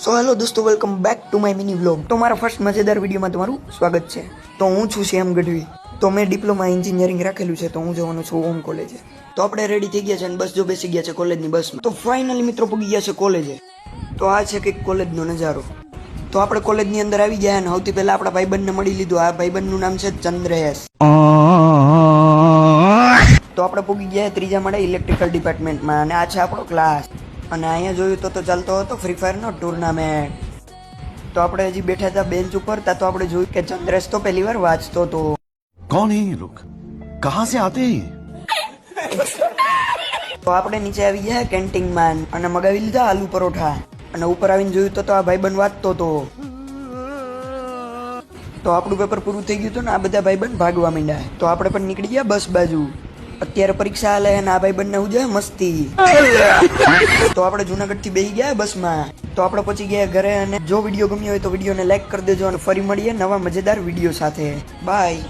So hello દોસ્તો, welcome back to my mini vlog. તો મારા ફર્સ્ટ મજેદાર વિડીયોમાં તમારું સ્વાગત છે. તો હું છું શ્યામ ગઢવી. તો મેં ડિપ્લોમા એન્જિનિયરિંગ રાખેલું છે, તો હું જવાનું છું ઓમ કોલેજે. તો આપણે રેડી થઈ ગયા છે અને બસ જો બેસી ગયા છે કોલેજની બસમાં. તો ફાઇનલી મિત્રો પગી ગયા છે કોલેજે. તો આ છે કંઈક કોલેજનો નજારો. તો આપણે કોલેજની અંદર આવી ગયા અને સૌથી પહેલા આપણા ભાઈબંધને મળી લીધું. આ ભાઈબંધનું નામ છે ચંદ્રેશ. તો આપણે પગી ગયા ત્રીજા માળે ઇલેક્ટ્રિકલ ડિપાર્ટમેન્ટમાં અને આ છે આપણો ક્લાસ. અને અહીંયા જોયું તો ચાલતો હતો ફ્રી ફાયરનો ટુર્નામેન્ટ. તો આપણે હજી બેઠા હતા બેન્ચ ઉપર, તો આપણે જોયું કે ચંદ્રેશ તો પહેલી વાર વાંચતો હતો. कौन है ये लोग, कहाँ से आते हैं? તો આપણે નીચે આવી ગયા કેન્ટીનમાં અને મગાવી લીધા આલુ પરોઠા. અને ઉપર આવીને જોયું તો આ ભાઈબંધ વાંચતો હતો. તો આપણું પેપર પૂરું થઈ ગયું હતું ને આ બધા ભાઈબંધ ભાગવા માંડ્યા. તો આપણે પણ નીકળી ગયા બસ બાજુ. અત્યારે પરીક્ષા હાલે અને આ ભાઈબંધને ઉજે મસ્તી. તો આપણે જુનાગઢ થી બેસી ગયા બસમાં. તો આપણે પહોંચી ગયા ઘરે. અને જો વિડીયો ગમ્યો હોય તો વિડીયોને લાઈક કરી દેજો અને ફરી મળીએ નવા મજેદાર વિડીયો સાથે. બાય.